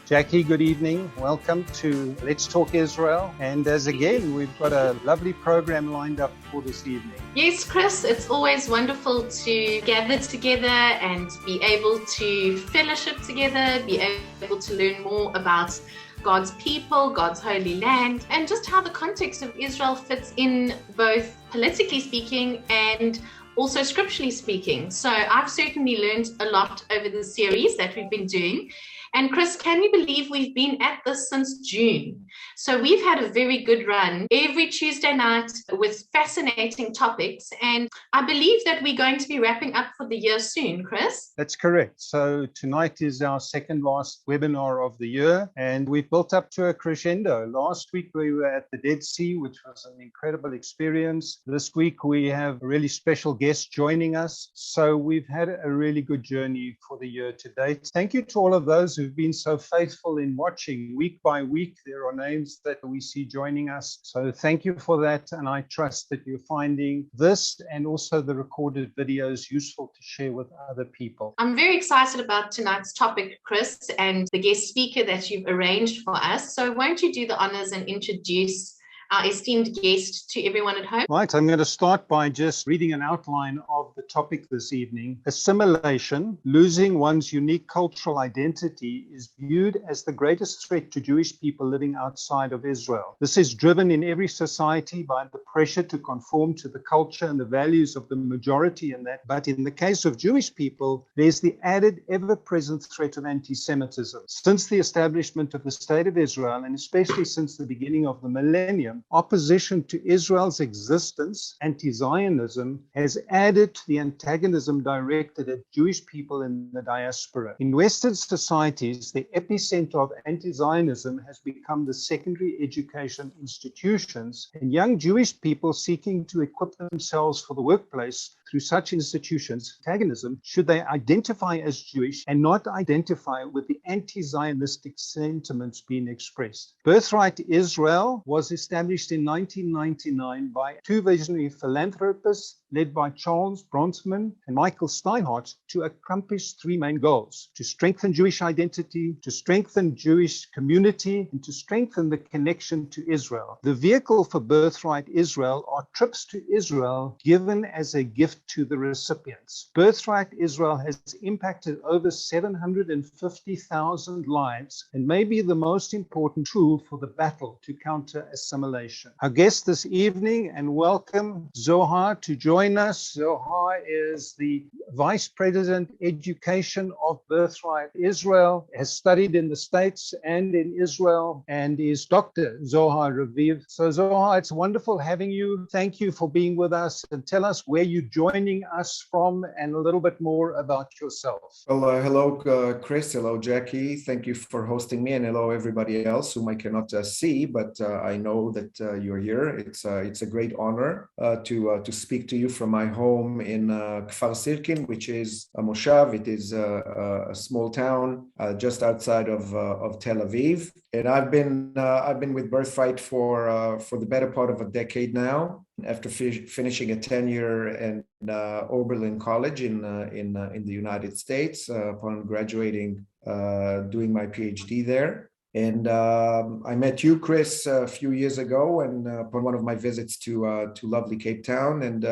Jackie, good evening. Welcome to Let's Talk Israel. And as again, we've got a lovely program lined up for this evening. Yes, Chris, it's always wonderful to gather together and be able to fellowship together, be able to learn more about God's people, God's holy land, and just how the context of Israel fits in both politically speaking and also scripturally speaking. So I've certainly learned a lot over the series that we've been doing. And Chris, can you believe we've been at this since June? So we've had a very good run every Tuesday night with fascinating topics. And I believe that we're going to be wrapping up for the year soon, Chris. That's correct. So tonight is our second last webinar of the year, and we've built up to a crescendo. Last week we were at the Dead Sea, which was an incredible experience. This week we have a really special guest joining us. So we've had a really good journey for the year to date. Thank you to all of those who've been so faithful in watching week by week. There are names that we see joining us. So thank you for that. And I trust that you're finding this and also the recorded videos useful to share with other people. I'm very excited about tonight's topic, Chris, and the guest speaker that you've arranged for us. So won't you do the honors and introduce our esteemed guest to everyone at home? Right, I'm going to start by just reading an outline of the topic this evening. Assimilation, losing one's unique cultural identity, is viewed as the greatest threat to Jewish people living outside of Israel. This is driven in every society by the pressure to conform to the culture and the values of the majority in that. But in the case of Jewish people, there's the added ever-present threat of anti-Semitism. Since the establishment of the State of Israel, and especially since the beginning of the millennium, opposition to Israel's existence, anti-Zionism, has added to the antagonism directed at Jewish people in the diaspora. In Western societies, the epicenter of anti-Zionism has become the secondary education institutions, and young Jewish people seeking to equip themselves for the workplace through such institutions, antagonism, should they identify as Jewish and not identify with the anti-Zionistic sentiments being expressed. Birthright Israel was established in 1999 by two visionary philanthropists led by Charles Bronfman and Michael Steinhardt to accomplish three main goals: to strengthen Jewish identity, to strengthen Jewish community, and to strengthen the connection to Israel. The vehicle for Birthright Israel are trips to Israel given as a gift to the recipients. Birthright Israel has impacted over 750,000 lives and may be the most important tool for the battle to counter assimilation. Our guest this evening, and welcome Zohar to join us. Zohar is the Vice President Education of Birthright Israel, has studied in the States and in Israel, and is Dr. Zohar Raviv. So Zohar, it's wonderful having you. Thank you for being with us, and tell us where you joining us from and a little bit more about yourself. Well, hello, Chris. Hello, Jackie. Thank you for hosting me, and hello, everybody else whom I cannot see, but I know that you're here. It's a great honor to speak to you from my home in Kfar Sirkin, which is a moshav. It is a small town just outside of Tel Aviv, and I've been with Birthright for the better part of a decade now. After finishing a tenure in Oberlin College in the United States, upon graduating, doing my PhD there. And I met you, Chris, a few years ago, and upon one of my visits to lovely Cape Town, and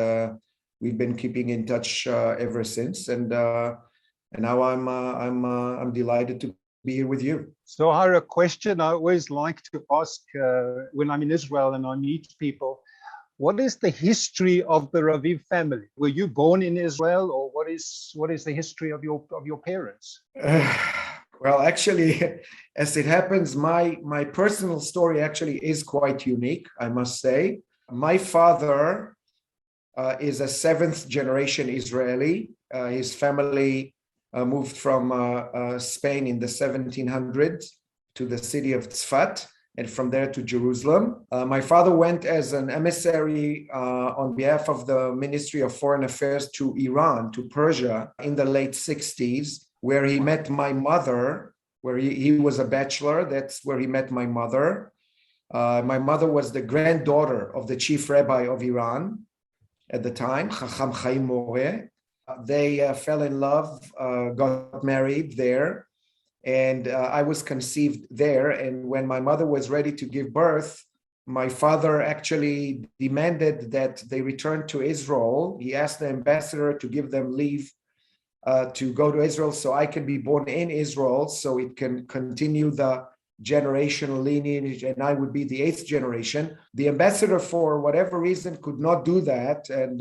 we've been keeping in touch ever since. And now I'm delighted to be here with you. So, a question I always like to ask when I'm in Israel and I meet people: what is the history of the Raviv family? Were you born in Israel, or what is the history of your parents? Well, actually, as it happens, my personal story actually is quite unique, I must say. My father is a seventh generation Israeli. His family moved from Spain in the 1700s to the city of Tzfat, and from there to Jerusalem. My father went as an emissary on behalf of the Ministry of Foreign Affairs to Iran, to Persia, in the late 60s, where he met my mother, where he was a bachelor. That's where he met my mother. My mother was the granddaughter of the chief rabbi of Iran at the time, Chacham Chaim Moreh. They fell in love, got married there. And I was conceived there. And when my mother was ready to give birth, my father actually demanded that they return to Israel. He asked the ambassador to give them leave to go to Israel so I can be born in Israel, so it can continue the generational lineage, and I would be the 8th generation. The ambassador, for whatever reason, could not do that. And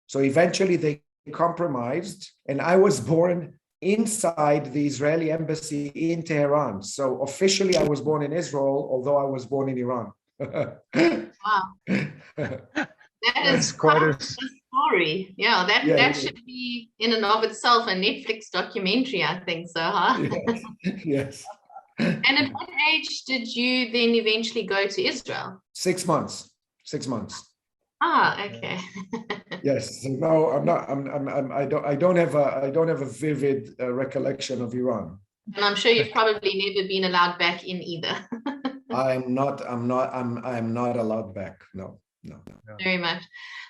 so eventually they compromised, and I was born inside the Israeli embassy in Tehran. So officially I was born in Israel, although I was born in Iran. Wow. That is quite a story. Yeah, that should be in and of itself a Netflix documentary, I think so, huh? Yes. And at what age did you then eventually go to Israel? 6 months. 6 months. Ah, okay. Yes. No, I'm not. I don't have a vivid recollection of Iran. And I'm sure you've probably never been allowed back in either. I'm not allowed back. No. Very much.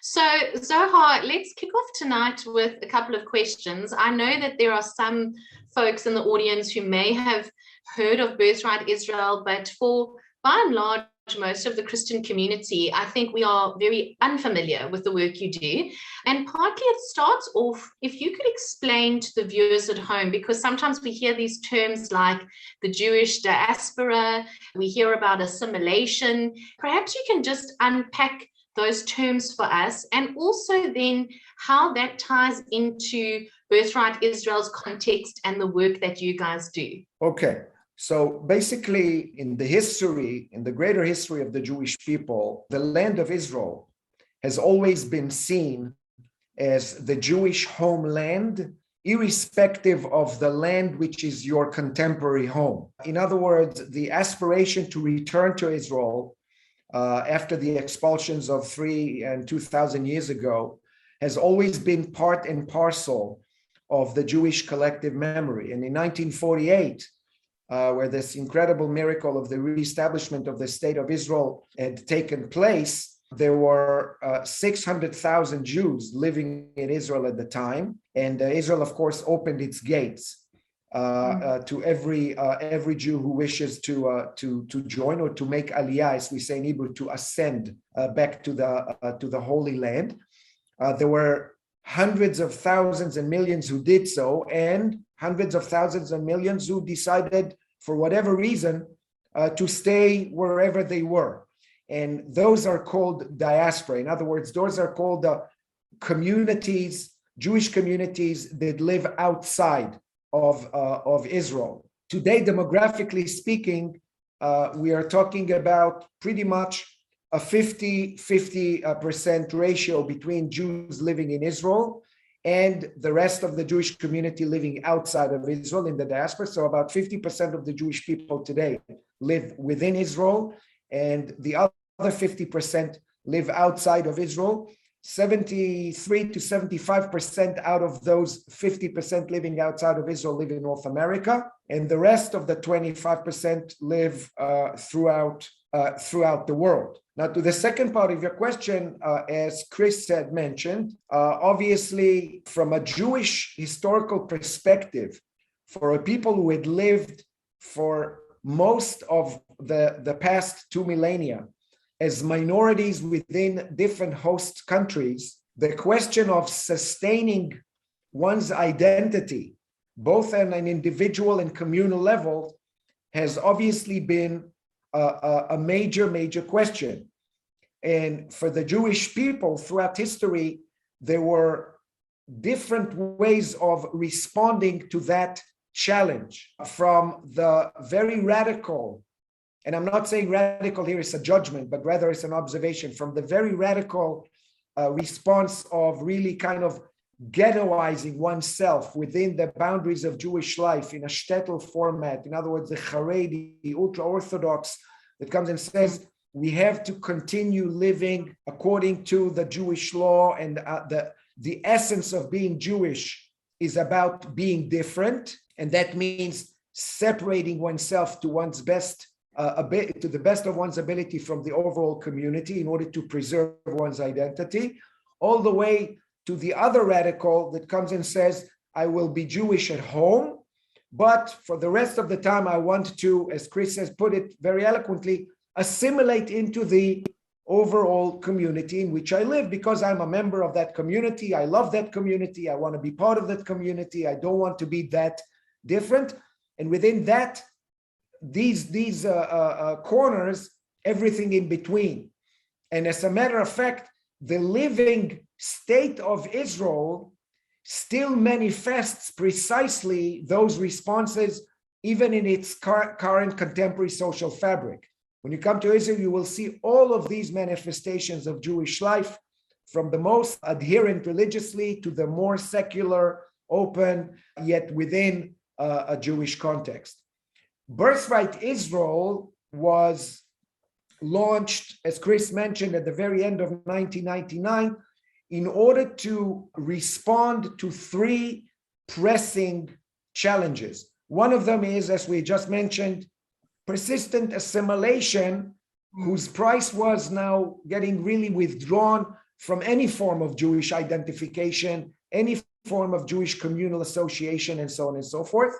So, Zohar, let's kick off tonight with a couple of questions. I know that there are some folks in the audience who may have heard of Birthright Israel, but for by and large, most of the Christian community, I think we are very unfamiliar with the work you do. And partly it starts off, if you could explain to the viewers at home, because sometimes we hear these terms like the Jewish diaspora, we hear about assimilation. Perhaps you can just unpack those terms for us, and also then how that ties into Birthright Israel's context and the work that you guys do. Okay. So basically, in the greater history of the Jewish people, the land of Israel has always been seen as the Jewish homeland, irrespective of the land which is your contemporary home. In other words, the aspiration to return to Israel after the expulsions of 3,000 and 2,000 years ago has always been part and parcel of the Jewish collective memory. And in 1948, where this incredible miracle of the reestablishment of the state of Israel had taken place, there were 600,000 Jews living in Israel at the time. And Israel, of course, opened its gates to every Jew who wishes to join or to make aliyah, as we say in Hebrew, to ascend back to the Holy Land. There were hundreds of thousands and millions who did so, and hundreds of thousands and millions who decided, for whatever reason, to stay wherever they were. And those are called diaspora. In other words, those are called the communities, Jewish communities that live outside of Israel. Today, demographically speaking, we are talking about pretty much a 50% ratio between Jews living in Israel and the rest of the Jewish community living outside of Israel in the diaspora. So about 50% of the Jewish people today live within Israel, and the other 50% live outside of Israel. 73 to 75% out of those 50% living outside of Israel live in North America, and the rest of the 25% live throughout the world. Now, to the second part of your question, as Chris had mentioned, obviously, from a Jewish historical perspective, for a people who had lived for most of the past 2 millennia as minorities within different host countries, the question of sustaining one's identity, both on an individual and communal level, has obviously been a major question. And for the Jewish people throughout history, there were different ways of responding to that challenge, from the very radical, and I'm not saying radical here is a judgment, but rather it's an observation, from the very radical response of really kind of ghettoizing oneself within the boundaries of Jewish life in a shtetl format. In other words, the Haredi, the ultra-Orthodox, that comes and says, we have to continue living according to the Jewish law, and the essence of being Jewish is about being different, and that means separating oneself to one's best, to the best of one's ability from the overall community in order to preserve one's identity, all the way to the other radical that comes and says, I will be Jewish at home, But for the rest of the time, I want to, as Chris has put it very eloquently, assimilate into the overall community in which I live, because I'm a member of that community. I love that community. I want to be part of that community. I don't want to be that different. And within that, these corners, everything in between. And as a matter of fact, the living state of Israel still manifests precisely those responses, even in its current contemporary social fabric. When you come to Israel, you will see all of these manifestations of Jewish life, from the most adherent religiously to the more secular, open, yet within a Jewish context. Birthright Israel was launched, as Chris mentioned, at the very end of 1999, in order to respond to three pressing challenges. One of them is, as we just mentioned, persistent assimilation, whose price was now getting really withdrawn from any form of Jewish identification, any form of Jewish communal association, and so on and so forth.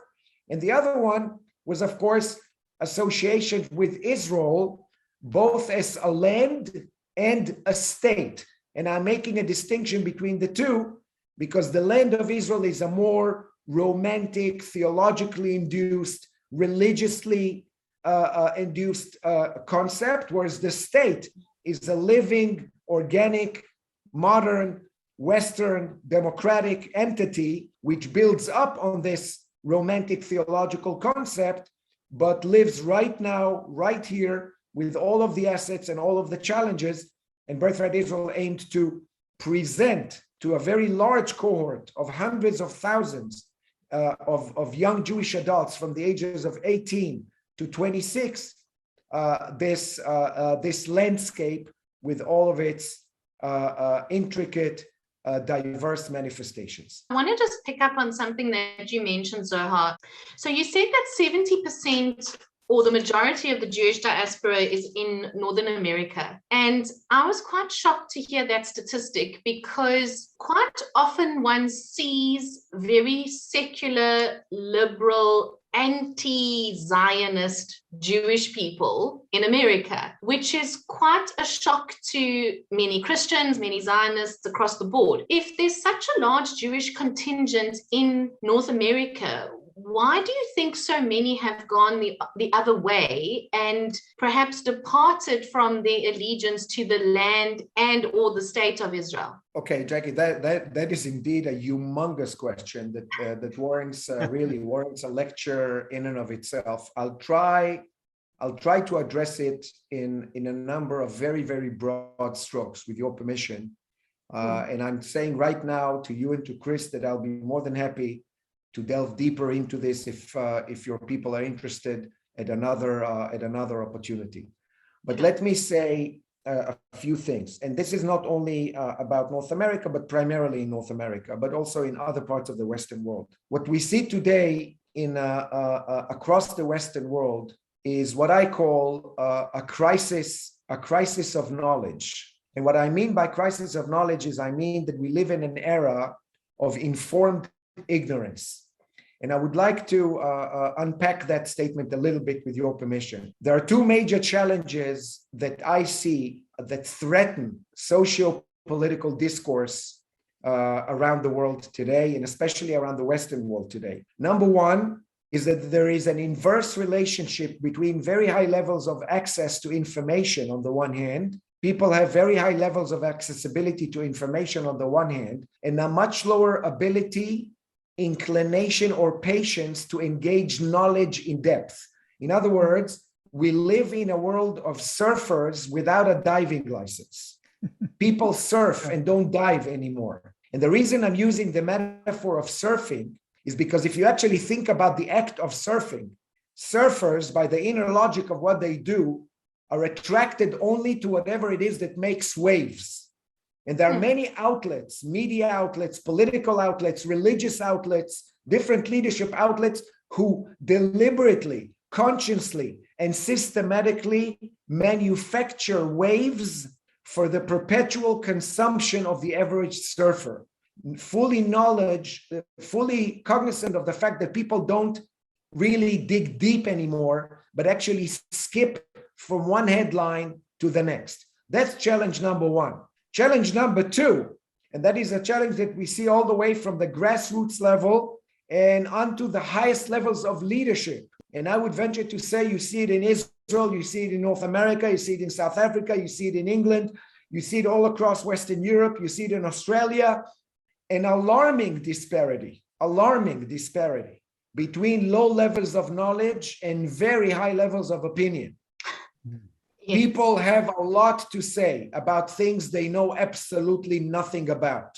And the other one was, of course, association with Israel, both as a land and a state. And I'm making a distinction between the two, because the land of Israel is a more romantic, theologically induced, religiously induced concept, whereas the state is a living, organic, modern, Western, democratic entity, which builds up on this romantic theological concept, but lives right now, right here, with all of the assets and all of the challenges. And Birthright Israel aimed to present to a very large cohort of hundreds of thousands of young Jewish adults from the ages of 18 to 26, this landscape with all of its intricate, diverse manifestations. I want to just pick up on something that you mentioned, Zohar. So you said that 70% or the majority of the Jewish diaspora is in Northern America. And I was quite shocked to hear that statistic, because quite often one sees very secular, liberal, anti-Zionist Jewish people in America, which is quite a shock to many Christians, many Zionists across the board. If there's such a large Jewish contingent in North America, why do you think so many have gone the other way and perhaps departed from their allegiance to the land and or the state of Israel? Okay, Jackie, that is indeed a humongous question that warrants really warrants a lecture in and of itself. I'll try to address it in a number of very, very broad strokes, with your permission. And I'm saying right now to you and to Chris that I'll be more than happy to delve deeper into this if your people are interested at another opportunity. But let me say a few things, and this is not only about North America, but primarily in North America, but also in other parts of the Western world. What we see today in across the Western world is what I call a crisis of knowledge. And what I mean by crisis of knowledge is I mean that we live in an era of informed ignorance. And I would like to unpack that statement a little bit with your permission. There are two major challenges that I see that threaten socio-political discourse around the world today, and especially around the Western world today. Number one is that there is an inverse relationship between very high levels of access to information on the one hand. People have very high levels of accessibility to information on the one hand, and a much lower ability, inclination, or patience to engage knowledge in depth. In other words, we live in a world of surfers without a diving license. People surf and don't dive anymore. And the reason I'm using the metaphor of surfing is because if you actually think about the act of surfing, surfers, by the inner logic of what they do, are attracted only to whatever it is that makes waves. And there are many outlets, media outlets, political outlets, religious outlets, different leadership outlets, who deliberately, consciously, and systematically manufacture waves for the perpetual consumption of the average surfer, fully cognizant of the fact that people don't really dig deep anymore, but actually skip from one headline to the next. That's challenge number one. Challenge number two, and that is a challenge that we see all the way from the grassroots level and onto the highest levels of leadership. And I would venture to say you see it in Israel, you see it in North America, you see it in South Africa, you see it in England, you see it all across Western Europe, you see it in Australia, an alarming disparity between low levels of knowledge and very high levels of opinion. Yes. People have a lot to say about things they know absolutely nothing about.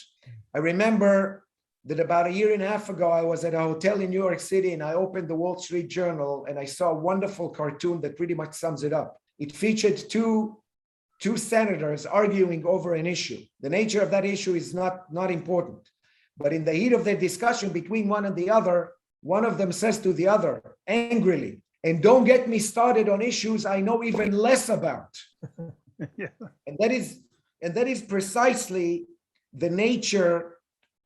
I remember that about a year and a half ago, I was at a hotel in New York City and I opened the Wall Street Journal and I saw a wonderful cartoon that pretty much sums it up. It featured two senators arguing over an issue. The nature of that issue is not important. But in the heat of their discussion between one and the other, one of them says to the other angrily, and don't get me started on issues I know even less about. Yeah. And that is precisely the nature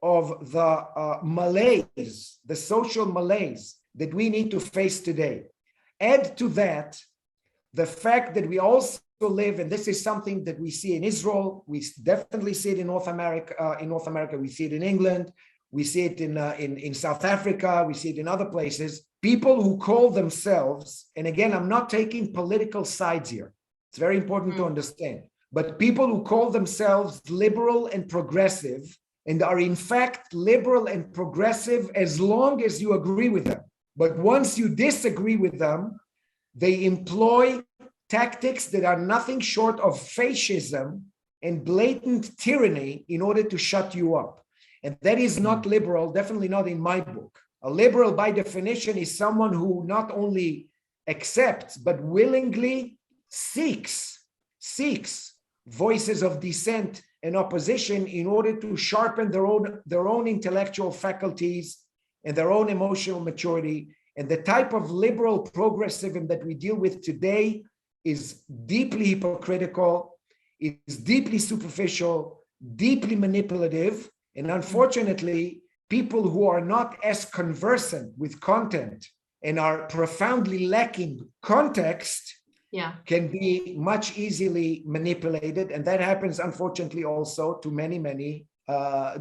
of the malaise, the social malaise that we need to face today. Add to that the fact that we also live, and this is something that we see in Israel, we definitely see it in North America, we see it in England, we see it in South Africa, we see it in other places, people who call themselves, and again, I'm not taking political sides here, it's very important to understand, but people who call themselves liberal and progressive, and are in fact liberal and progressive as long as you agree with them. But once you disagree with them, they employ tactics that are nothing short of fascism and blatant tyranny in order to shut you up. And that is not liberal, definitely not in my book. A liberal, by definition, is someone who not only accepts, but willingly seeks voices of dissent and opposition in order to sharpen their own intellectual faculties and their own emotional maturity. And the type of liberal progressivism that we deal with today is deeply hypocritical, is deeply superficial, deeply manipulative, and unfortunately, people who are not as conversant with content and are profoundly lacking context can be much easily manipulated. And that happens, unfortunately, also to many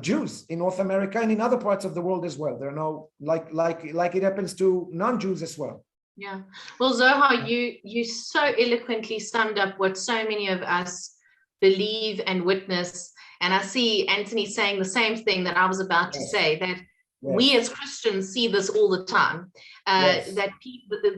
Jews in North America and in other parts of the world as well. There are no, like it happens to non-Jews as well. Yeah. Well, Zohar, you so eloquently summed up what so many of us believe and witness. And I see Anthony saying the same thing that I was about to say, that we as Christians see this all the time, that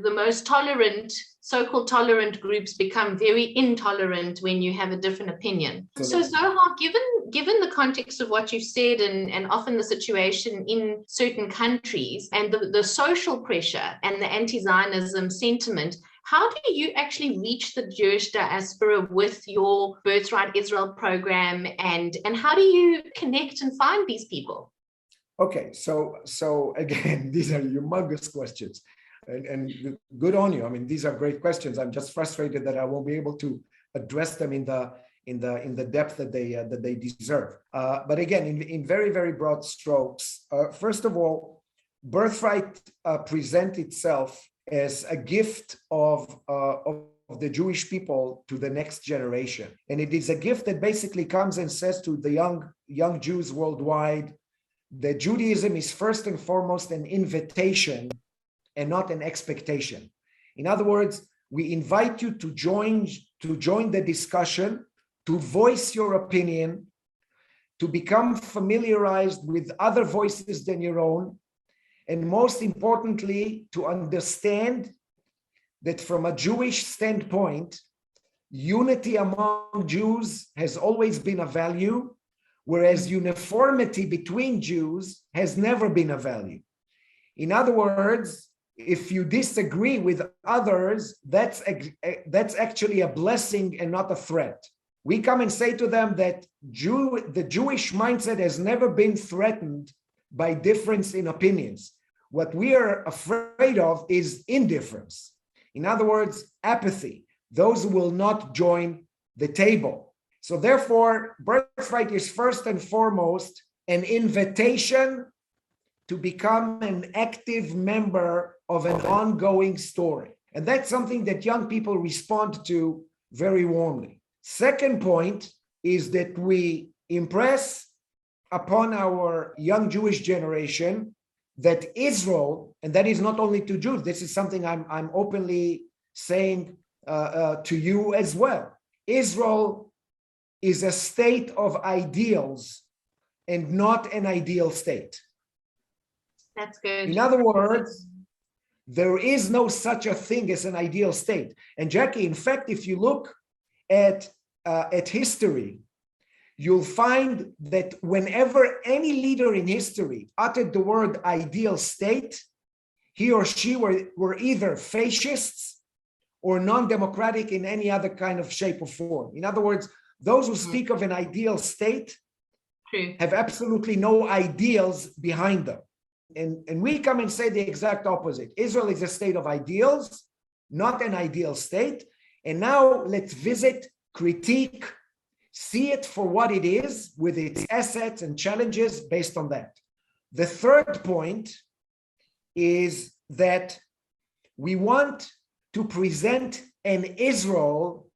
the most tolerant, so-called tolerant groups become very intolerant when you have a different opinion. So Zohar, given the context of what you've said and often the situation in certain countries and the social pressure and the anti-Zionism sentiment, how do you actually reach the Jewish diaspora with your Birthright Israel program, and how do you connect and find these people? Okay, so again, these are humongous questions, and good on you. I mean, these are great questions. I'm just frustrated that I won't be able to address them in the depth that they deserve. But again, in very broad strokes, first of all, Birthright presents itself as a gift of the Jewish people to the next generation, and it is a gift that basically comes and says to the young Jews worldwide that Judaism is first and foremost an invitation and not an expectation. In other words, we invite you to join the discussion, to voice your opinion, to become familiarized with other voices than your own, and most importantly, to understand that from a Jewish standpoint, unity among Jews has always been a value, whereas uniformity between Jews has never been a value. In other words, if you disagree with others, that's actually a blessing and not a threat. We come and say to them that the Jewish mindset has never been threatened by difference in opinions. What we are afraid of is indifference. In other words, apathy, those who will not join the table. So therefore, Birthright is first and foremost an invitation to become an active member of an ongoing story. And that's something that young people respond to very warmly. Second point is that we impress upon our young Jewish generation that Israel, and that is not only to Jews, this is something I'm openly saying to you as well. Israel is a state of ideals and not an ideal state. That's good. In other words, there is no such a thing as an ideal state. And Jackie, in fact, if you look at history, you'll find that whenever any leader in history uttered the word ideal state, he or she were either fascists or non-democratic in any other kind of shape or form. In other words, those who speak of an ideal state have absolutely no ideals behind them. And we come and say the exact opposite. Israel is a state of ideals, not an ideal state. And now let's visit, critique, see it for what it is with its assets and challenges based on that. The third point is that we want to present an Israel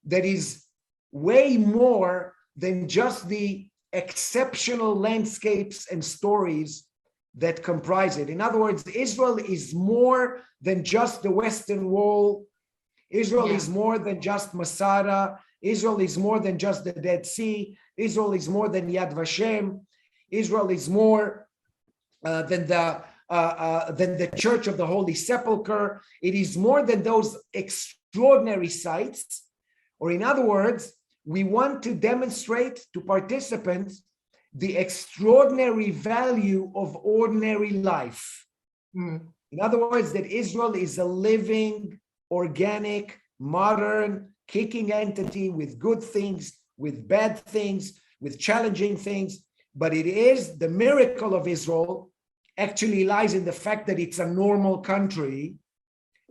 that is way more than just the exceptional landscapes and stories that comprise it. In other words, Israel is more than just the Western Wall. Israel is more than just Masada. Israel is more than just the Dead Sea. Israel is more than Yad Vashem. Israel is more than the Church of the Holy Sepulchre. It is more than those extraordinary sites. Or in other words, we want to demonstrate to participants the extraordinary value of ordinary life. In other words, that Israel is a living, organic, modern, kicking entity with good things, with bad things, with challenging things. But it is the miracle of Israel actually lies in the fact that it's a normal country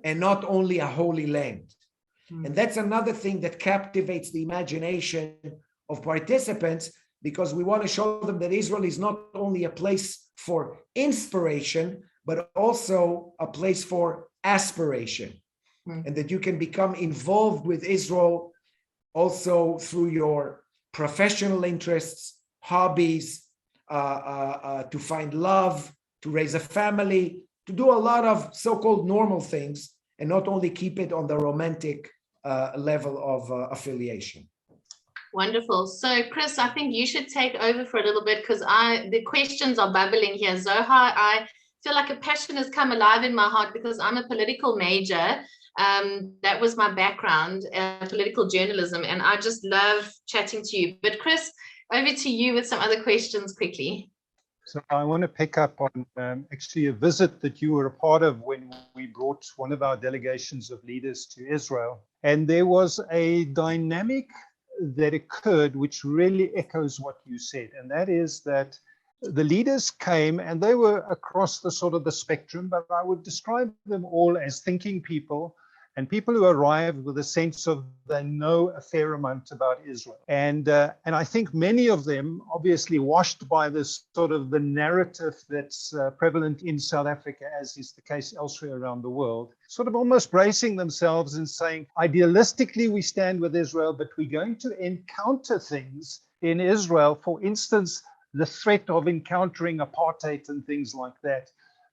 and not only a holy land. And that's another thing that captivates the imagination of participants, because we want to show them that Israel is not only a place for inspiration, but also a place for aspiration. And that you can become involved with Israel also through your professional interests, hobbies, to find love, to raise a family, to do a lot of so-called normal things, and not only keep it on the romantic level of affiliation. Wonderful. So, Chris, I think you should take over for a little bit, because the questions are bubbling here. Zohar, I feel like a passion has come alive in my heart because I'm a political major. That was my background, political journalism, and I just love chatting to you. But Chris, over to you with some other questions quickly. So I want to pick up on actually a visit that you were a part of when we brought one of our delegations of leaders to Israel. And there was a dynamic that occurred which really echoes what you said. And that is that the leaders came and they were across the sort of the spectrum, but I would describe them all as thinking people and people who arrived with a sense of they know a fair amount about Israel. And I think many of them, obviously washed by this sort of the narrative that's prevalent in South Africa, as is the case elsewhere around the world, sort of almost bracing themselves and saying, idealistically, we stand with Israel, but we're going to encounter things in Israel, for instance, the threat of encountering apartheid and things like that.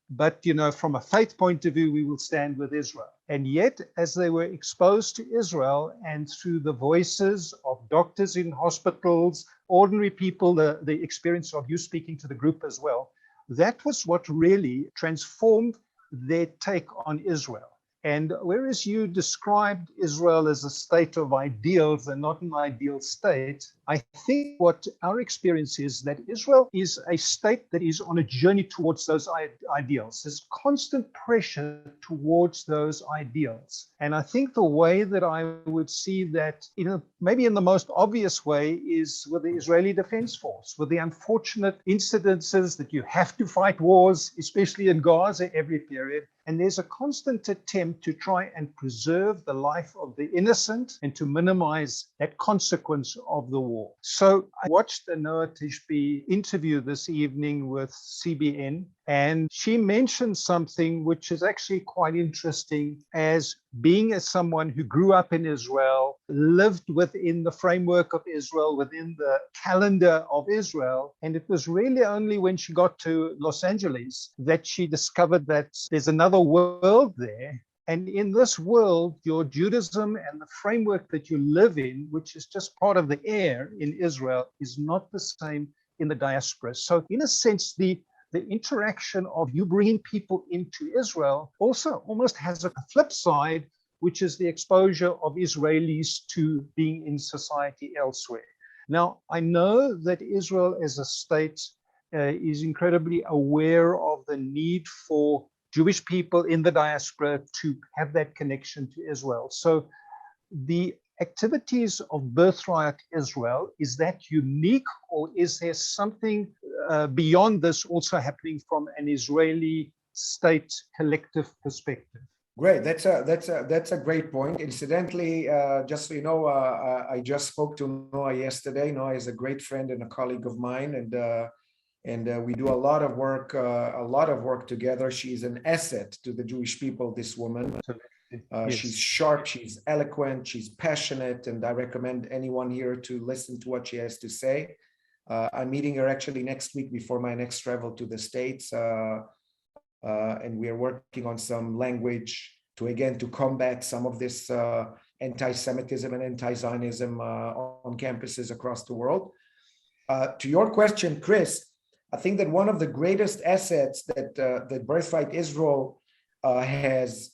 But, you know, from a faith point of view, we will stand with Israel. And yet, as they were exposed to Israel and through the voices of doctors in hospitals, ordinary people, the experience of you speaking to the group as well, that was what really transformed their take on Israel. And whereas you described Israel as a state of ideals and not an ideal state, I think what our experience is that Israel is a state that is on a journey towards those ideals. There's constant pressure towards those ideals. And I think the way that I would see that, maybe in the most obvious way, is with the Israeli Defense Force, with the unfortunate incidences that you have to fight wars, especially in Gaza every period. And there's a constant attempt to try and preserve the life of the innocent and to minimize that consequence of the war. war. So I watched the Noah Tishby interview this evening with CBN, and she mentioned something which is actually quite interesting as being as someone who grew up in Israel, lived within the framework of Israel, within the calendar of Israel. And it was really only when she got to Los Angeles that she discovered that there's another world there. And in this world, your Judaism and the framework that you live in, which is just part of the air in Israel, is not the same in the diaspora. So in a sense, the interaction of you bringing people into Israel also almost has a flip side, which is the exposure of Israelis to being in society elsewhere. Now, I know that Israel as a state is incredibly aware of the need for Jewish people in the diaspora to have that connection to Israel. So the activities of Birthright Israel, is that unique, or is there something beyond this also happening from an Israeli state collective perspective? Great, that's a great point. Incidentally, just so you know, I just spoke to Noah yesterday. Noah is a great friend and a colleague of mine, and we do a lot of work together. She's an asset to the Jewish people, this woman. Yes. She's sharp, she's eloquent, she's passionate, and I recommend anyone here to listen to what she has to say. I'm meeting her actually next week before my next travel to the States, and we are working on some language to combat some of this anti-Semitism and anti-Zionism on campuses across the world. To your question, Chris, I think that one of the greatest assets that Birthright Israel has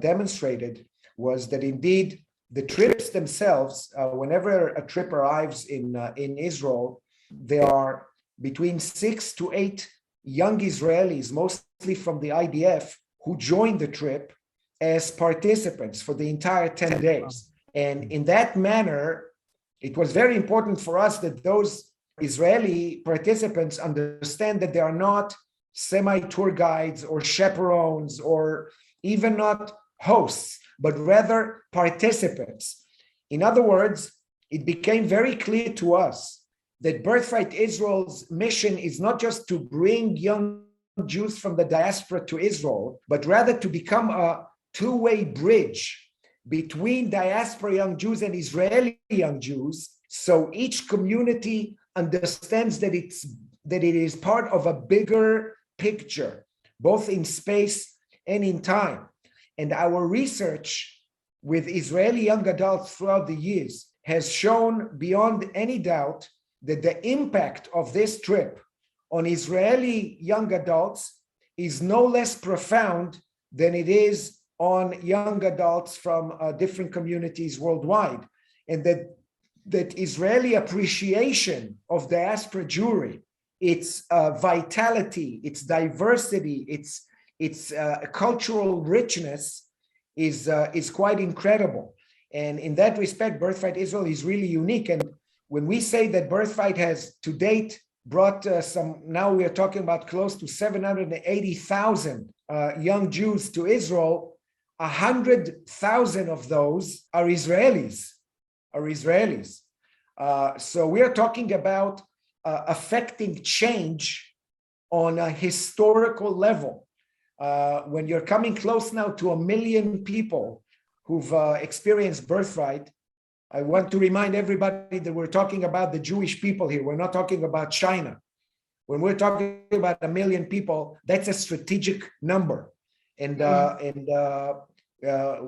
demonstrated was that indeed the trips themselves, whenever a trip arrives in Israel, there are between 6 to 8 young Israelis, mostly from the IDF, who join the trip as participants for the entire 10 days. And in that manner, it was very important for us that those Israeli participants understand that they are not semi-tour guides or chaperones or even not hosts, but rather participants. In other words, it became very clear to us that Birthright Israel's mission is not just to bring young Jews from the diaspora to Israel, but rather to become a two-way bridge between diaspora young Jews and Israeli young Jews, so each community understands that it is part of a bigger picture, both in space and in time. And our research with Israeli young adults throughout the years has shown beyond any doubt that the impact of this trip on Israeli young adults is no less profound than it is on young adults from different communities worldwide. And that Israeli appreciation of diaspora Jewry, its vitality, its diversity, its cultural richness is quite incredible. And in that respect, Birthright Israel is really unique. And when we say that Birthright has to date brought now we are talking about close to 780,000 young Jews to Israel, 100,000 of those are Israelis. So we are talking about affecting change on a historical level. When you're coming close now to 1 million people who've experienced Birthright, I want to remind everybody that we're talking about the Jewish people here. We're not talking about China. When we're talking about 1 million people, that's a strategic number. And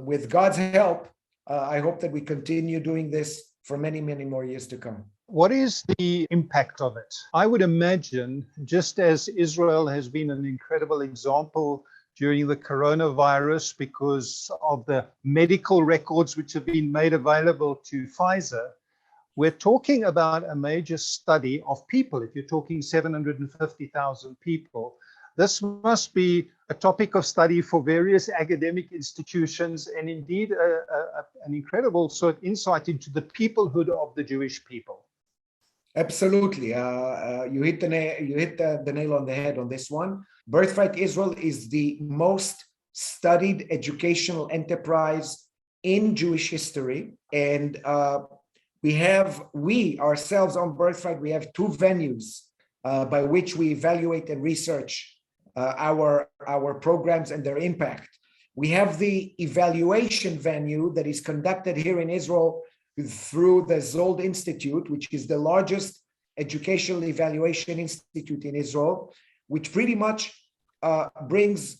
with God's help, I hope that we continue doing this for many, many more years to come. What is the impact of it? I would imagine, just as Israel has been an incredible example during the coronavirus because of the medical records which have been made available to Pfizer, we're talking about a major study of people. If you're talking 750,000 people, this must be a topic of study for various academic institutions, and indeed an incredible sort of insight into the peoplehood of the Jewish people. Absolutely. You hit the nail on the head on this one. Birthright Israel is the most studied educational enterprise in Jewish history. And we ourselves on Birthright, we have two venues by which we evaluate and research our programs and their impact. We have the evaluation venue that is conducted here in Israel through the Zold Institute, which is the largest educational evaluation institute in Israel, which pretty much brings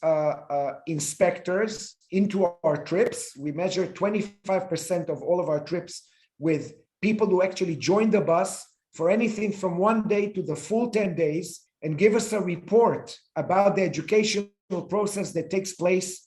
inspectors into our trips. We measure 25% of all of our trips with people who actually join the bus for anything from 1 day to the full 10 days and give us a report about the educational process that takes place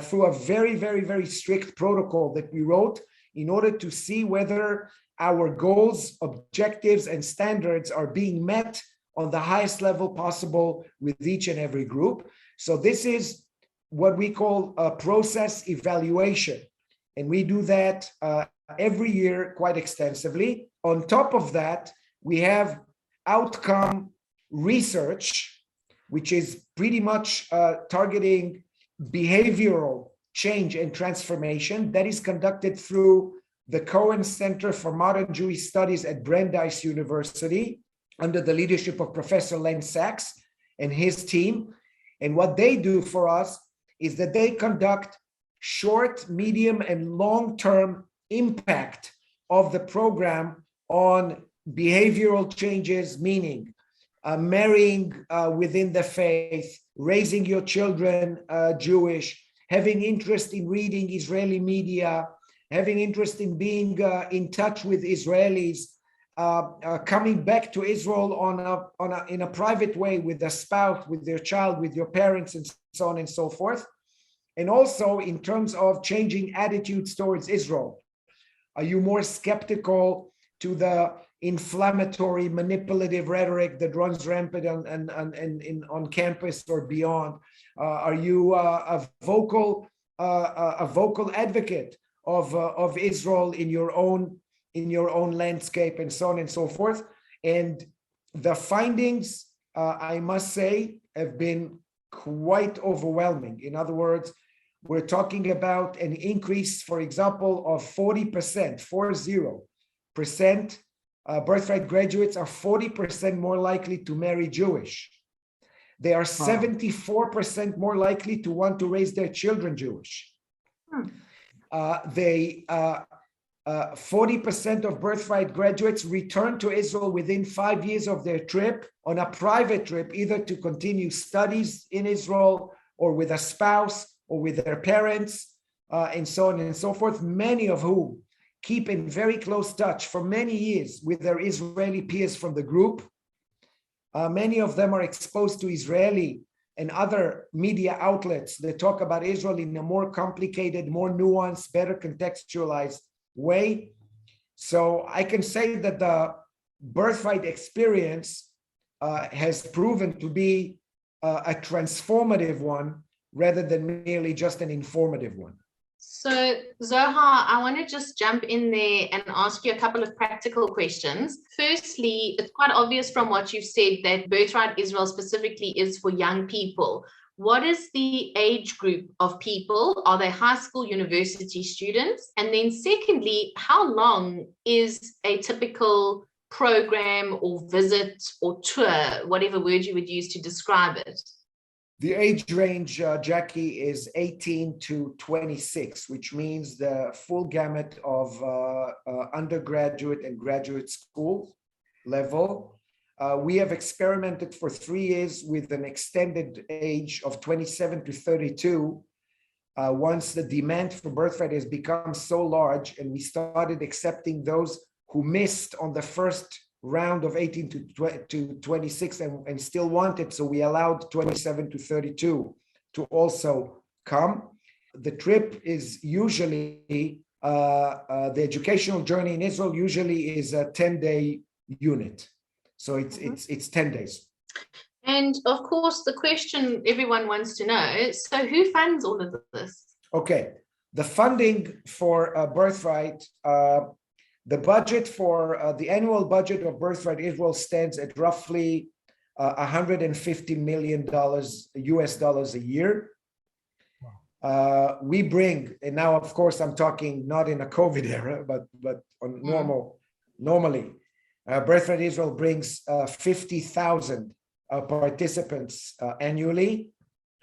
through a very, very, very strict protocol that we wrote in order to see whether our goals, objectives, and standards are being met on the highest level possible with each and every group. So this is what we call a process evaluation. And we do that every year quite extensively. On top of that, we have outcome research, which is pretty much targeting behavioral change and transformation that is conducted through the Cohen Center for Modern Jewish Studies at Brandeis University under the leadership of Professor Len Sachs and his team. And what they do for us is that they conduct short, medium, and long-term impact of the program on behavioral changes, meaning marrying within the faith, raising your children Jewish, having interest in reading Israeli media, having interest in being in touch with Israelis, coming back to Israel in a private way with a spouse, with their child, with your parents, and so on and so forth. And also in terms of changing attitudes towards Israel. Are you more skeptical to the inflammatory, manipulative rhetoric that runs rampant on campus or beyond? Are you a vocal advocate of Israel in your own landscape, and so on and so forth? And the findings, I must say, have been quite overwhelming. In other words, we're talking about an increase, for example, of 40%, 40%. Birthright graduates are 40% more likely to marry Jewish. They are 74% more likely to want to raise their children Jewish. 40% of Birthright graduates return to Israel within 5 years of their trip on a private trip, either to continue studies in Israel or with a spouse or with their parents, and so on and so forth, many of whom keep in very close touch for many years with their Israeli peers from the group. Many of them are exposed to Israeli and other media outlets that talk about Israel in a more complicated, more nuanced, better contextualized way. So I can say that the Birthright experience has proven to be a transformative one rather than merely just an informative one. So Zohar, I want to just jump in there and ask you a couple of practical questions. Firstly, it's quite obvious from what you've said that Birthright Israel specifically is for young people. What is the age group of people? Are they high school, university students? And then secondly, how long is a typical program or visit or tour, whatever word you would use to describe it? The age range, Jackie, is 18 to 26, which means the full gamut of undergraduate and graduate school level. We have experimented for 3 years with an extended age of 27 to 32. Once the demand for Birthright has become so large, and we started accepting those who missed on the first round of 18 to 26 and still wanted, so we allowed 27 to 32 to also come. The trip is usually, the educational journey in Israel usually is a 10-day unit. So it's 10 days. And of course, the question everyone wants to know, so who funds all of this? Okay, the funding for Birthright, the budget for the annual budget of Birthright Israel stands at roughly $150 million US dollars a year. We bring, and now of course I'm talking not in a COVID era, but on normal normally. Birthright Israel brings 50,000 participants annually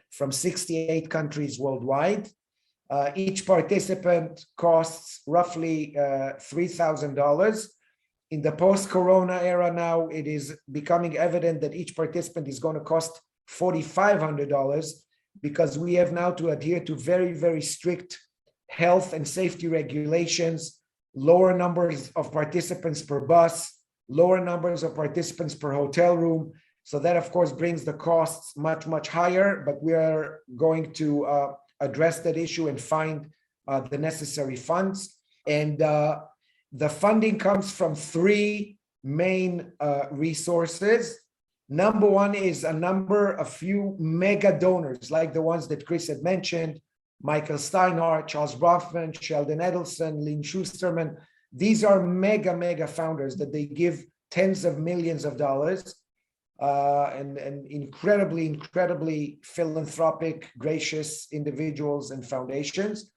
from 68 countries worldwide. Each participant costs roughly $3,000. In the post-corona era now, it is becoming evident that each participant is going to cost $4,500 because we have now to adhere to very, very strict health and safety regulations, lower numbers of participants per bus, lower numbers of participants per hotel room. So that, of course, brings the costs much, much higher, but we are going to address that issue and find the necessary funds. And the funding comes from three main resources. Number one is a few mega donors, like the ones that Chris had mentioned, Michael Steinhardt, Charles Bronfman, Sheldon Edelson, Lynn Schusterman. These are mega founders that they give tens of millions of dollars, and incredibly philanthropic, gracious individuals and foundations.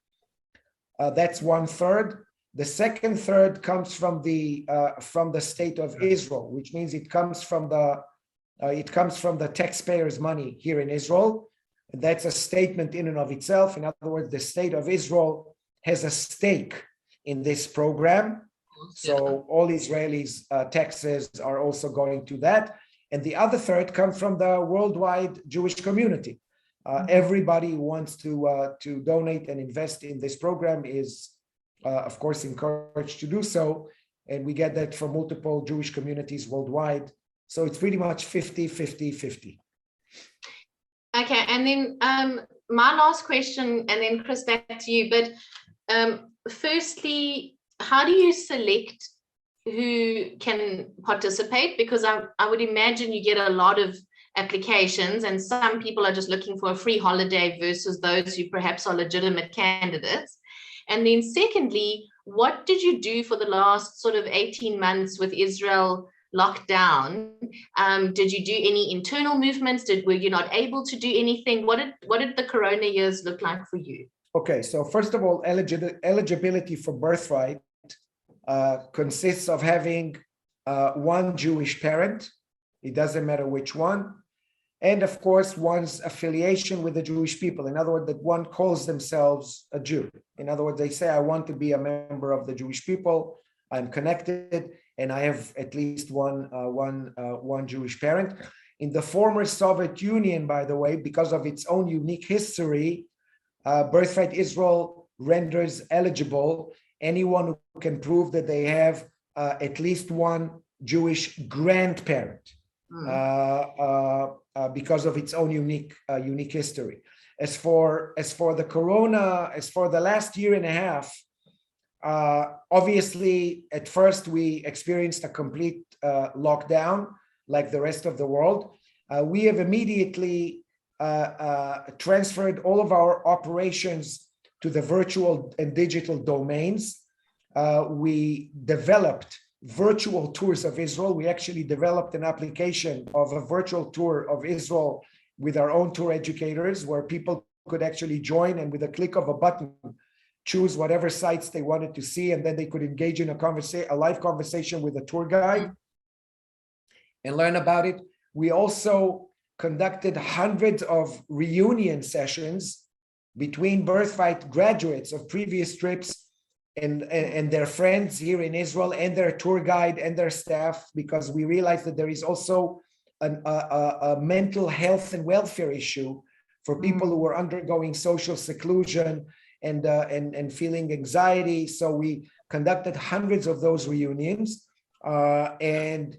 That's 1/3. The second third comes from the state of Israel, which means it comes from the taxpayers' money here in Israel. That's a statement in and of itself. In other words, the state of Israel has a stake in this program. So all Israelis' taxes are also going to that. And the other third comes from the worldwide Jewish community. Everybody who wants to donate and invest in this program is, of course, encouraged to do so. And we get that from multiple Jewish communities worldwide. So it's pretty much 50-50-50. Okay, and then my last question, and then Chris, back to you. But firstly, how do you select who can participate? Because I would imagine you get a lot of applications, and some people are just looking for a free holiday versus those who perhaps are legitimate candidates. And then secondly, what did you do for the last sort of 18 months with Israel lockdown? Did you do any internal movements? Were you not able to do anything? What did the corona years look like for you? Okay, so first of all, eligibility for Birthright consists of having one Jewish parent. It doesn't matter which one. And of course, one's affiliation with the Jewish people. In other words, that one calls themselves a Jew. In other words, they say, I want to be a member of the Jewish people. I'm connected, and I have at least one Jewish parent. In the former Soviet Union, by the way, because of its own unique history, Birthright Israel renders eligible anyone who can prove that they have at least one Jewish grandparent, because of its own unique history. As for the corona, as for the last year and a half, obviously, at first we experienced a complete lockdown, like the rest of the world. We have immediately transferred all of our operations to the virtual and digital domains. We developed virtual tours of Israel. We actually developed an application of a virtual tour of Israel with our own tour educators, where people could actually join and with a click of a button choose whatever sites they wanted to see, and then they could engage in a live conversation with a tour guide and learn about it. We also conducted hundreds of reunion sessions between Birthright graduates of previous trips and their friends here in Israel, and their tour guide and their staff, because we realized that there is also a mental health and welfare issue for people who are undergoing social seclusion and feeling anxiety. So we conducted hundreds of those reunions. And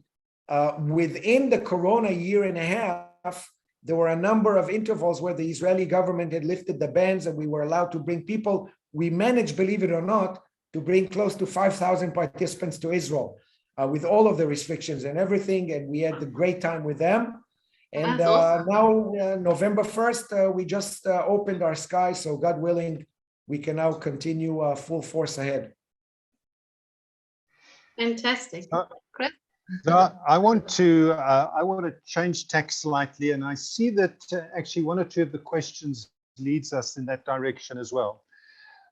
within the corona year and a half, there were a number of intervals where the Israeli government had lifted the bans and we were allowed to bring people. We managed, believe it or not, to bring close to 5,000 participants to Israel with all of the restrictions and everything. And we had a great time with them. And awesome. Now, November 1st, we just opened our sky. So God willing, we can now continue full force ahead. Fantastic. Chris? I want to change tack slightly, and I see that actually one or two of the questions leads us in that direction as well.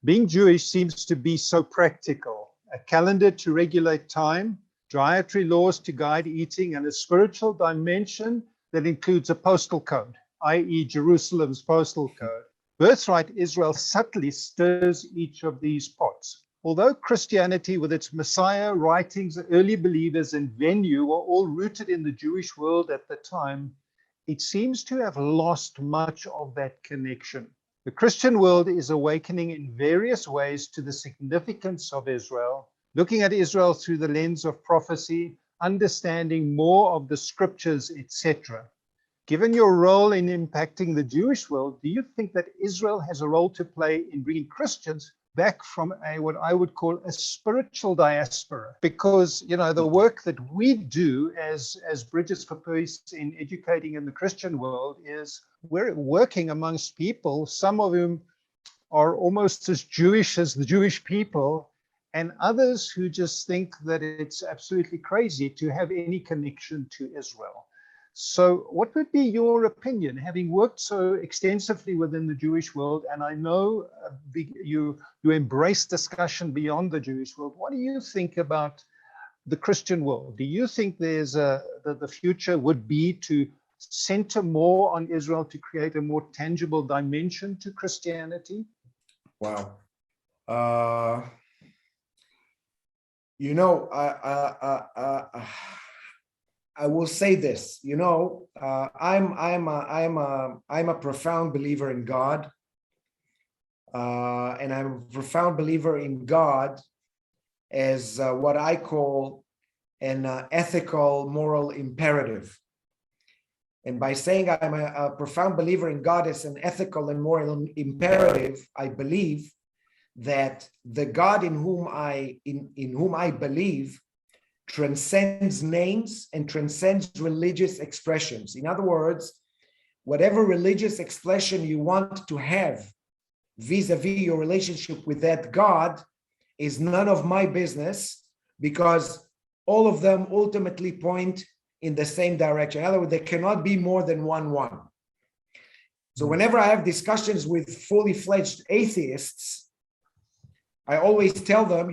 Being Jewish seems to be so practical, a calendar to regulate time, dietary laws to guide eating, and a spiritual dimension that includes a postal code, i.e. Jerusalem's postal code. Birthright Israel subtly stirs each of these pots. Although Christianity, with its Messiah writings, early believers, and venue were all rooted in the Jewish world at the time, it seems to have lost much of that connection. The Christian world is awakening in various ways to the significance of Israel, looking at Israel through the lens of prophecy, understanding more of the scriptures, etc. Given your role in impacting the Jewish world, do you think that Israel has a role to play in bringing Christians back from what I would call a spiritual diaspora? Because, the work that we do as Bridges for Peace in educating in the Christian world is we're working amongst people, some of whom are almost as Jewish as the Jewish people, and others who just think that it's absolutely crazy to have any connection to Israel. So what would be your opinion, having worked so extensively within the Jewish world, and I know you embrace discussion beyond the Jewish world, what do you think about the Christian world? Do you think there's the future would be to center more on Israel to create a more tangible dimension to Christianity? Wow. I will say this, I'm a profound believer in God, and I'm a profound believer in God as what I call an ethical, moral imperative. And by saying I'm a profound believer in God as an ethical and moral imperative, I believe that the God in whom I believe transcends names and transcends religious expressions. In other words, whatever religious expression you want to have vis-a-vis your relationship with that God is none of my business, because all of them ultimately point in the same direction. In other words, there cannot be more than one. So whenever I have discussions with fully fledged atheists, I always tell them,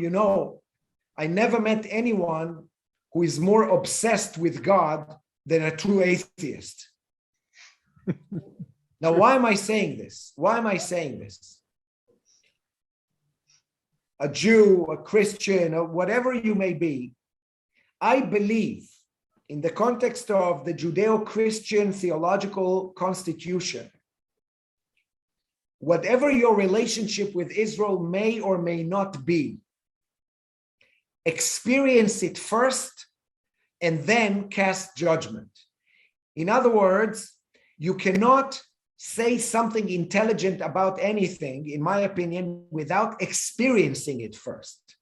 I never met anyone who is more obsessed with God than a true atheist. Now, why am I saying this? A Jew, a Christian, or whatever you may be, I believe in the context of the Judeo-Christian theological constitution, whatever your relationship with Israel may or may not be, experience it first and then cast judgment. In other words, you cannot say something intelligent about anything, in my opinion, without experiencing it first.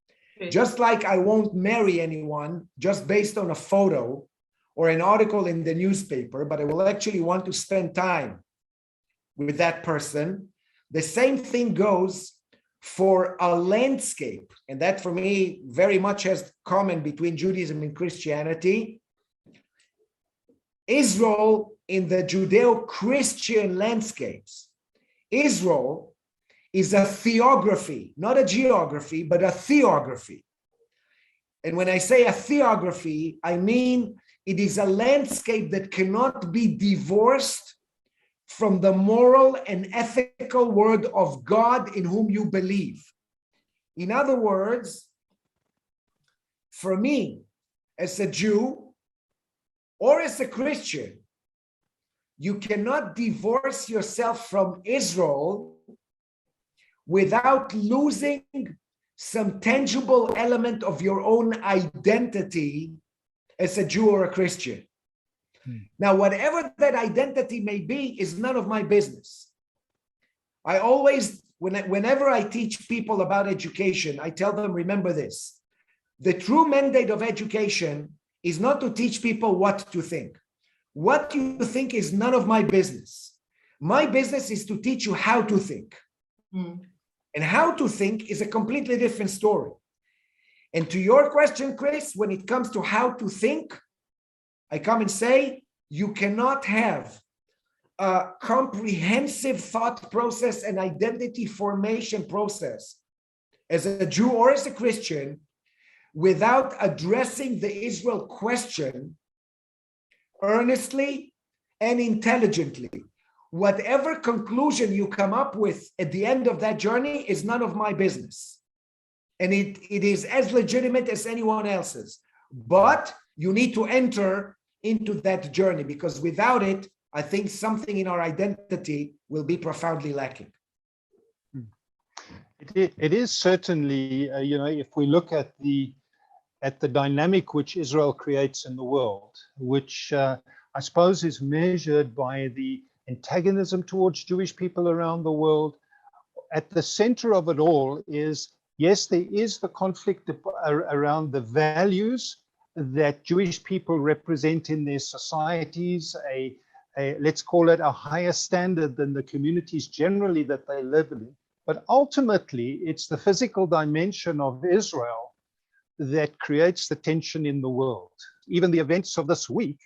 Just like I won't marry anyone just based on a photo or an article in the newspaper, but I will actually want to spend time with that person. The same thing goes for a landscape, and that for me very much has common between Judaism and Christianity. Israel in the Judeo-Christian landscapes, Israel is a theography, not a geography, but a theography. And when I say a theography, I mean it is a landscape that cannot be divorced from the moral and ethical word of God in whom you believe. In other words, for me, as a Jew or as a Christian, you cannot divorce yourself from Israel without losing some tangible element of your own identity as a Jew or a Christian. Now, whatever that identity may be is none of my business. I always, whenever I teach people about education, I tell them, remember this: the true mandate of education is not to teach people what to think. What you think is none of my business. My business is to teach you how to think. And how to think is a completely different story. And to your question, Chris, when it comes to how to think, I come and say, you cannot have a comprehensive thought process and identity formation process as a Jew or as a Christian without addressing the Israel question earnestly and intelligently. Whatever conclusion you come up with at the end of that journey is none of my business. And it is as legitimate as anyone else's. But you need to enter into that journey, because without it, I think something in our identity will be profoundly lacking. It is certainly, if we look at the dynamic which Israel creates in the world, which I suppose is measured by the antagonism towards Jewish people around the world. At the center of it all is, yes, there is the conflict around the values that Jewish people represent in their societies, let's call it a higher standard than the communities generally that they live in. But ultimately, it's the physical dimension of Israel that creates the tension in the world. Even the events of this week,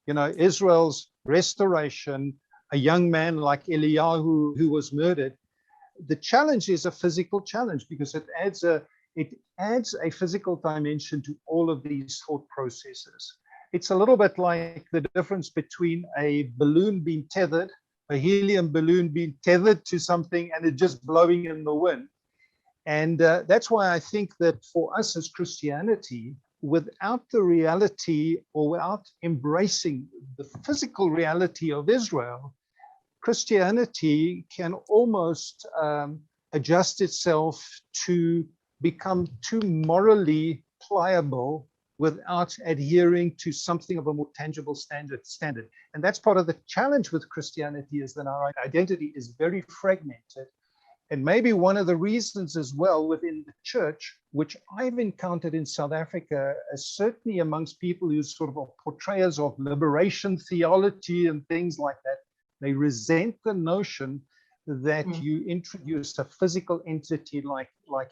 Israel's restoration, a young man like Eliyahu who was murdered. The challenge is a physical challenge because it adds a physical dimension to all of these thought processes. It's a little bit like the difference between a balloon being tethered, a helium balloon being tethered to something and it just blowing in the wind. And that's why I think that for us as Christianity, without the reality or without embracing the physical reality of Israel, Christianity can almost adjust itself to become too morally pliable without adhering to something of a more tangible standard. And that's part of the challenge with Christianity, is that our identity is very fragmented. And maybe one of the reasons as well within the church, which I've encountered in South Africa, certainly amongst people who sort of are portrayers of liberation theology and things like that, they resent the notion that you introduce a physical entity like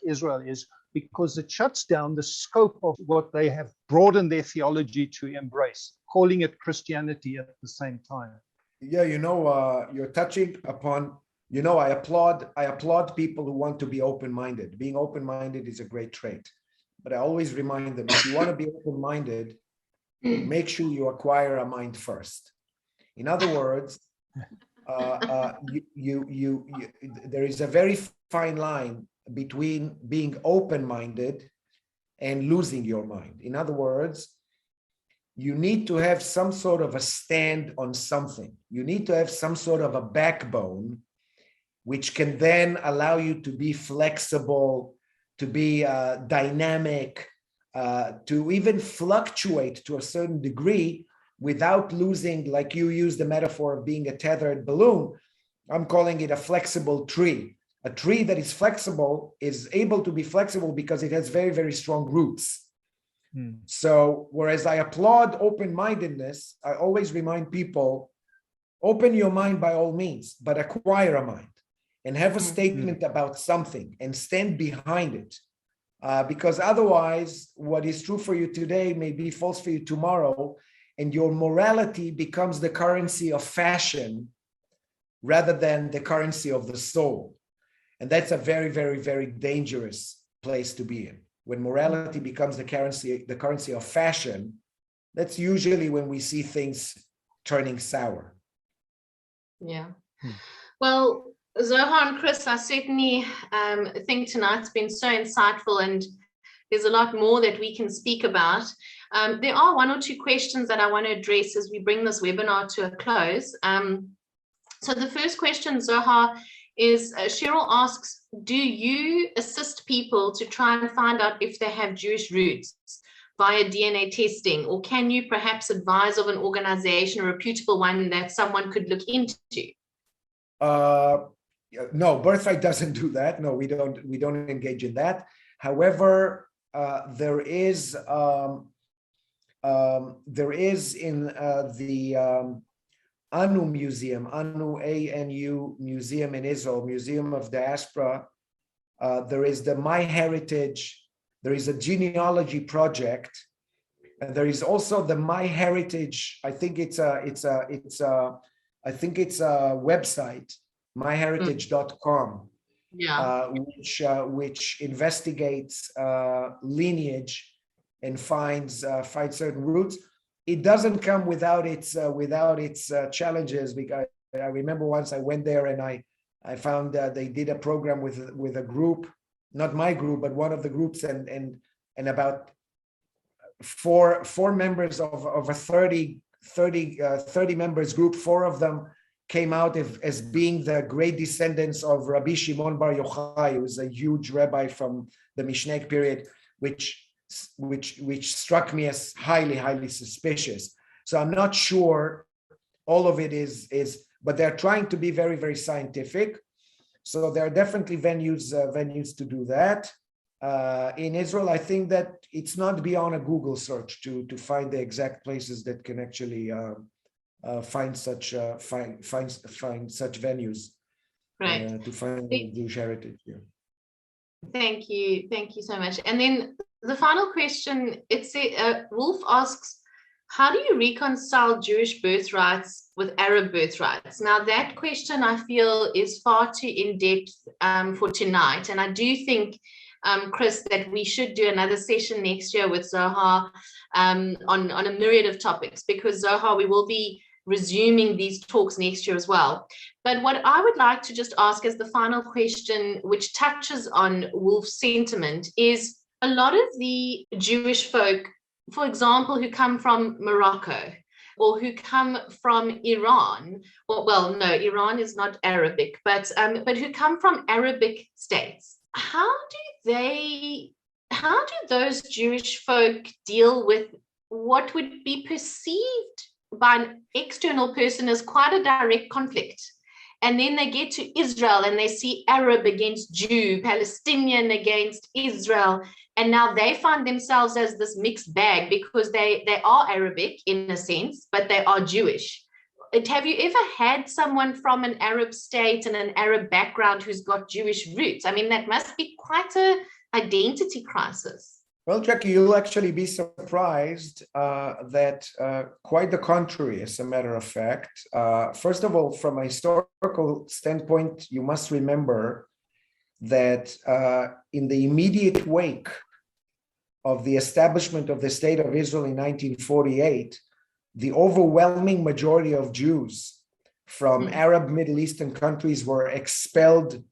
Israel is, because it shuts down the scope of what they have broadened their theology to embrace, calling it Christianity at the same time. Yeah, you're touching upon, I applaud people who want to be open-minded. Being open-minded is a great trait. But I always remind them, if you want to be open-minded, make sure you acquire a mind first. In other words, there is a very fine line between being open-minded and losing your mind. In other words, you need to have some sort of a stand on something. You need to have some sort of a backbone, which can then allow you to be flexible, to be dynamic, to even fluctuate to a certain degree without losing, like you use the metaphor of being a tethered balloon. I'm calling it a flexible tree. A tree that is flexible is able to be flexible because it has very, very strong roots. So whereas I applaud open-mindedness, I always remind people, open your mind by all means, but acquire a mind and have a statement about something and stand behind it. Because otherwise, what is true for you today may be false for you tomorrow, and your morality becomes the currency of fashion rather than the currency of the soul. And that's a very, very, very dangerous place to be in. When morality becomes the currency of fashion, that's usually when we see things turning sour. Yeah. Well, Zohar and Chris, I certainly think tonight's been so insightful, and there's a lot more that we can speak about. There are one or two questions that I want to address as we bring this webinar to a close. So the first question, Zohar, is Cheryl asks, do you assist people to try and find out if they have Jewish roots via DNA testing, or can you perhaps advise of an organization, a reputable one that someone could look into? No, Birthright doesn't do that. No, we don't engage in that. However, there is in the ANU Museum, ANU Museum in Israel, Museum of Diaspora, there is the My Heritage, there is a genealogy project, and there is also the My Heritage. I think it's a website, myheritage.com, which investigates lineage and finds certain routes. It doesn't come without its challenges, because I remember once I went there and I found they did a program with a group, not my group, but one of the groups, and about four members of a 30 members group, 4 of them came out as being the great descendants of Rabbi Shimon Bar Yochai, who was a huge rabbi from the Mishneh period, which struck me as highly suspicious. So I'm not sure all of it is, but they're trying to be very scientific. So there are definitely venues to do that. In Israel, I think that it's not beyond a Google search to find the exact places that can actually find such venues, Right. to find the Jewish heritage. Yeah. Thank you so much. And then the final question, Wolf asks, how do you reconcile Jewish birthrights with Arab birthrights? Now that question I feel is far too in depth for tonight, and I do think, Chris, that we should do another session next year with Zohar on a myriad of topics, because Zohar, we will be resuming these talks next year as well. But what I would like to just ask as the final question, which touches on Wolf's sentiment, is a lot of the Jewish folk, for example, who come from Morocco or who come from Iran, or well, no, Iran is not Arabic, but who come from Arabic states. How do those Jewish folk deal with what would be perceived by an external person as quite a direct conflict? And then they get to Israel and they see Arab against Jew, Palestinian against Israel, and now they find themselves as this mixed bag, because they are Arabic in a sense, but they are Jewish. Have you ever had someone from an Arab state and an Arab background who's got Jewish roots? I mean, that must be quite an identity crisis. Well, Jackie, you'll actually be surprised that quite the contrary, as a matter of fact. First of all, from a historical standpoint, you must remember that in the immediate wake of the establishment of the State of Israel in 1948, the overwhelming majority of Jews from Arab Middle Eastern countries were expelled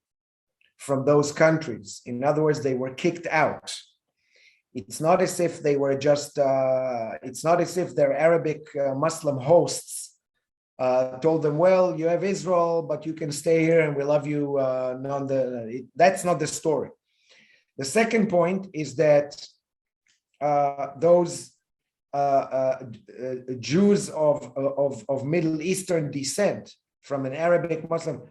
from those countries. In other words, they were kicked out. It's not as if they were just, it's not as if their Arabic Muslim hosts told them, well, you have Israel, but you can stay here and we love you. That's not the story. The second point is that those Jews of Middle Eastern descent from an Arabic Muslim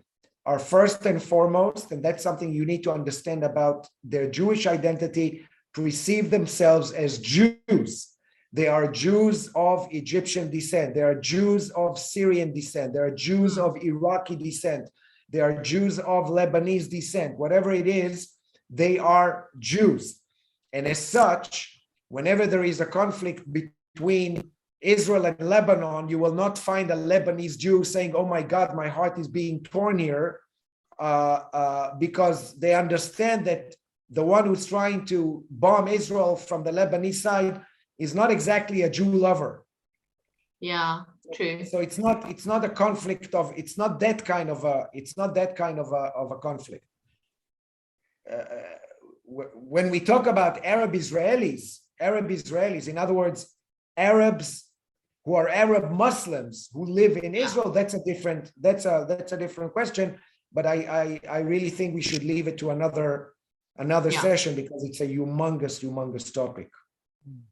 are first and foremost, and that's something you need to understand about their Jewish identity, perceive themselves as Jews. They are Jews of Egyptian descent. They are Jews of Syrian descent. They are Jews of Iraqi descent. They are Jews of Lebanese descent. Whatever it is, they are Jews. And as such, whenever there is a conflict between Israel and Lebanon, you will not find a Lebanese Jew saying, oh my God, my heart is being torn here, because they understand that the one who's trying to bomb Israel from the Lebanese side is not exactly a Jew lover. Yeah, true. So it's not a conflict of, it's not that kind of a conflict. When we talk about Arab Israelis, in other words, Arabs who are Arab Muslims who live in Israel, that's a different question. But I really think we should leave it to another session, because it's a humongous topic.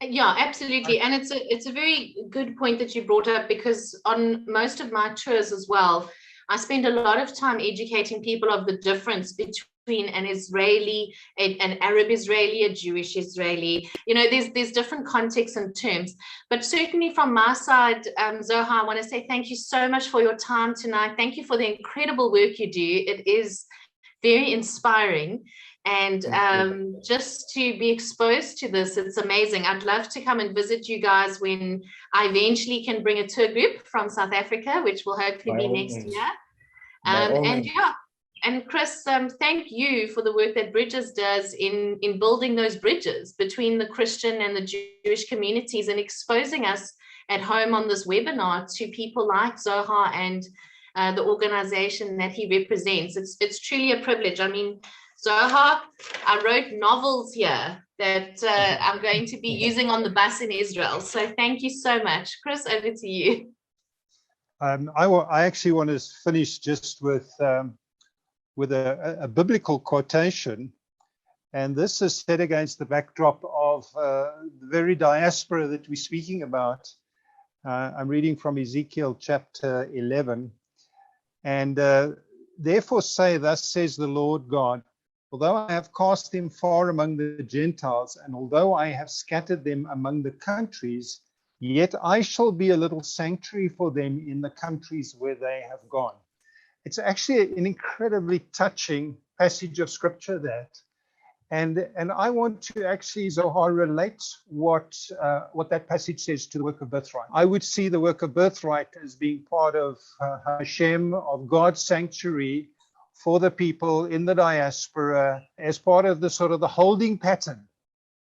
Yeah, absolutely. And it's a very good point that you brought up, because on most of my tours as well, I spend a lot of time educating people of the difference between an Israeli, an Arab Israeli, a Jewish Israeli. You know, there's different contexts and terms. But certainly from my side, Zohar, I want to say thank you so much for your time tonight. Thank you for the incredible work you do. It is very inspiring. And just to be exposed to this, it's amazing. I'd love to come and visit you guys when I eventually can bring a tour group from South Africa, which will hopefully be next year. And yeah, And Chris, thank you for the work that Bridges does in building those bridges between the Christian and the Jewish communities and exposing us at home on this webinar to people like Zohar and the organization that he represents. It's truly a privilege. I mean, Zohar, I wrote novels here that I'm going to be using on the bus in Israel. So thank you so much. Chris, over to you. I actually want to finish just with a biblical quotation, and this is set against the backdrop of the very diaspora that we're speaking about. I'm reading from Ezekiel chapter 11, and therefore say, thus says the Lord God, although I have cast them far among the Gentiles, and although I have scattered them among the countries, yet I shall be a little sanctuary for them in the countries where they have gone. It's actually an incredibly touching passage of scripture, that. And I want to actually, Zohar, relate what that passage says to the work of Birthright. I would see the work of Birthright as being part of Hashem, of God's sanctuary for the people in the diaspora, as part of the sort of the holding pattern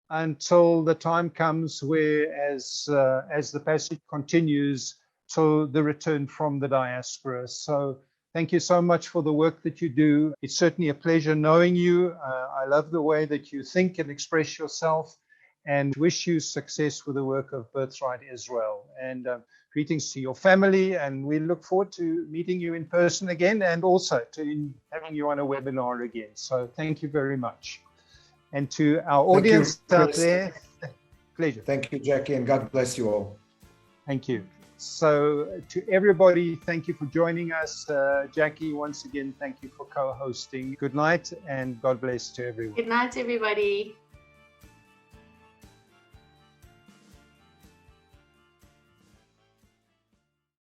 until the time comes where, as the passage continues, to the return from the diaspora. So thank you so much for the work that you do. It's certainly a pleasure knowing you. I love the way that you think and express yourself, and wish you success with the work of Birthright Israel. And greetings to your family, and we look forward to meeting you in person again, and also to having you on a webinar again. So thank you very much. And to our audience out there, pleasure. Thank you, Jackie, and God bless you all. Thank you. So to everybody, thank you for joining us. Jackie, once again, thank you for co-hosting. Good night, and God bless to everyone. Good night, everybody.